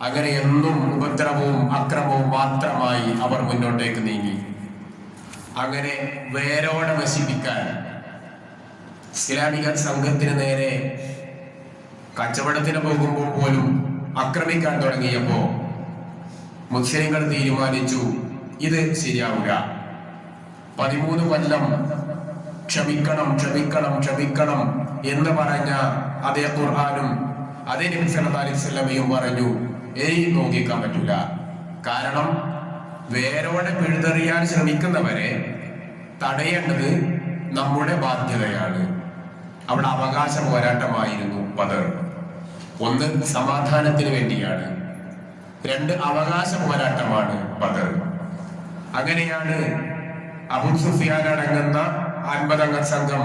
അങ്ങനെ എന്നും ഉപദ്രവവും അക്രമവും മാത്രമായി അവർ മുന്നോട്ടേക്ക് നീങ്ങി. അങ്ങനെ വേരോടെ നശിപ്പിക്കാൻ ഇസ്ലാമിക സംഘത്തിന് നേരെ കച്ചവടത്തിന് പോകുമ്പോൾ പോലും ആക്രമിക്കാൻ തുടങ്ങിയപ്പോ മുസ്ലിങ്ങൾ തീരുമാനിച്ചു, ഇത് ശരിയാവുക. 13 കൊല്ലം ക്ഷമിക്കണം ക്ഷമിക്കണം ക്ഷമിക്കണം എന്ന് പറഞ്ഞ അതേ ഖുർആനും അതേ നബി സല്ലല്ലാഹു അലൈഹി വസല്ലമയും പറഞ്ഞു, ഇനി നോക്കിക്കാൻ പറ്റില്ല. കാരണം വേരോടെ പിഴുതെറിയാൻ ശ്രമിക്കുന്നവരെ തടയേണ്ടത് നമ്മുടെ ബാധ്യതയാണ്. അവിടെ അവകാശ പോരാട്ടമായിരുന്നു ബദർ. 1 സമാധാനത്തിന് വേണ്ടിയാണ്, 2 അവകാശ പോരാട്ടമാണ് ബദർ. അങ്ങനെയാണ് അബൂ സുഫിയാൻ അടങ്ങുന്ന 50 അംഗ സംഘം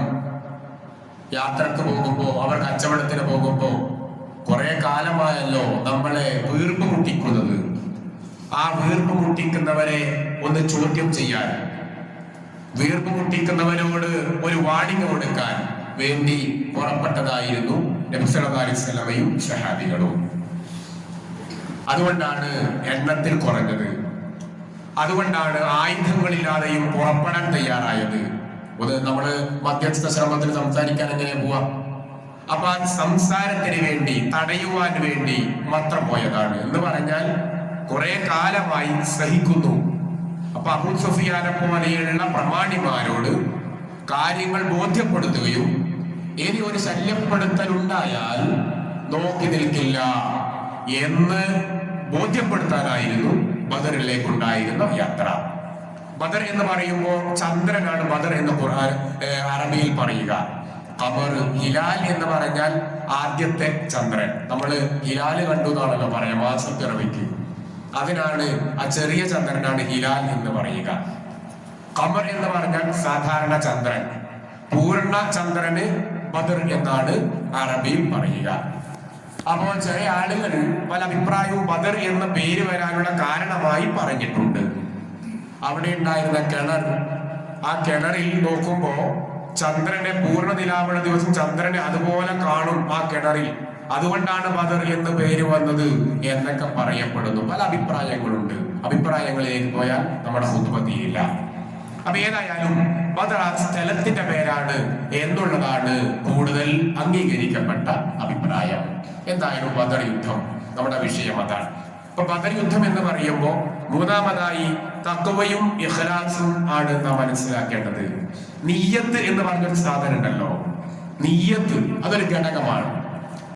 യാത്രക്ക് പോകുമ്പോ, അവർ കച്ചവടത്തിന് പോകുമ്പോ, കുറെ കാലമായല്ലോ നമ്മളെ വീർപ്പ് മുട്ടിക്കുന്നത്, ആ വീർപ്പ് മുട്ടിക്കുന്നവരെ ഒന്ന് ചോദ്യം ചെയ്യാൻ, വീർപ്പ് മുട്ടിക്കുന്നവരോട് ഒരു വാണിംഗ് കൊടുക്കാൻ വേണ്ടി പുറപ്പെട്ടതായിരുന്നു നബി സല്ലല്ലാഹു അലൈഹി വസല്ലമയും സ്വഹാബികളും. അതുകൊണ്ടാണ് എണ്ണത്തിൽ കുറഞ്ഞത്, അതുകൊണ്ടാണ് ആയുധങ്ങളില്ലാതെയും പുറപ്പെടാൻ തയ്യാറായത്. നമ്മള് മധ്യസ്ഥ ശ്രമത്തിൽ സംസാരിക്കാൻ എങ്ങനെ പോവാ? അപ്പൊ ആ സംസാരത്തിന് വേണ്ടി, തടയുവാൻ വേണ്ടി മാത്രം പോയതാണ് എന്ന് പറഞ്ഞാൽ കുറെ കാലമായി സഹിക്കുന്നു. അപ്പൊ അബൂ സുഫിയാനെ പോലെയുള്ള പ്രമാണിമാരോട് കാര്യങ്ങൾ ബോധ്യപ്പെടുത്തുകയും ഇനി ഒരു ശല്യപ്പെടുത്തൽ ഉണ്ടായാൽ നോക്കി നിൽക്കില്ല എന്ന് ബോധ്യപ്പെടുത്താനായിരുന്നു ബദറിലേക്കുണ്ടായിരുന്ന യാത്ര. ബദർ എന്ന് പറയുമ്പോൾ ചന്ദ്രനാണ് ബദർ എന്ന് ഖുർആൻ അറബിയിൽ പറയുക. ഖമർ, ഹിലാൽ എന്ന് പറഞ്ഞാൽ ആദ്യത്തെ ചന്ദ്രൻ. നമ്മള് ഹിലാല് കണ്ടു എന്നാണല്ലോ പറയാം മാസപ്പിറവിക്ക്. അതിനാണ് ആ ചെറിയ ചന്ദ്രനാണ് ഹിലാൽ എന്ന് പറയുക. ഖമർ എന്ന് പറഞ്ഞാൽ സാധാരണ ചന്ദ്രൻ. പൂർണ്ണ ചന്ദ്രന് ബദർ എന്നാണ് അറബിയിൽ പറയുക. അപ്പോൾ ചില ആളുകൾ പല അഭിപ്രായവും ബദർ എന്ന പേര് വരാനുള്ള കാരണമായി പറഞ്ഞിട്ടുണ്ട്. അവിടെ ഉണ്ടായിരുന്ന കിണർ, ആ കിണറിൽ നോക്കുമ്പോ ചന്ദ്രന്റെ പൂർണ്ണ നിലാവുള്ള ദിവസം ചന്ദ്രനെ അതുപോലെ കാണും ആ കിണറിൽ, അതുകൊണ്ടാണ് ബദർ എന്ന് പേര് വന്നത് എന്നൊക്കെ പറയപ്പെടുന്നു. പല അഭിപ്രായങ്ങളുണ്ട്. അഭിപ്രായങ്ങളിലേക്ക് പോയാൽ നമ്മുടെ ഹുത്ബ തീരില്ല. അപ്പൊ ഏതായാലും ബദർ ആ സ്ഥലത്തിന്റെ പേരാണ് എന്നുള്ളതാണ് കൂടുതൽ അംഗീകരിക്കപ്പെട്ട അഭിപ്രായം. എന്തായാലും ബദർ യുദ്ധം നമ്മുടെ വിഷയം അതാണ്. അപ്പൊ ബദർ യുദ്ധം എന്ന് പറയുമ്പോൾ മൂന്നാമതായി തഖ്വയും ഇഖ്ലാസും ആണ് നാം മനസ്സിലാക്കേണ്ടത്. നിയ്യത്ത് എന്ന് പറഞ്ഞൊരു സാധനം ഉണ്ടല്ലോ, നിയ്യത്ത് അതൊരു ഘടകമാണ്.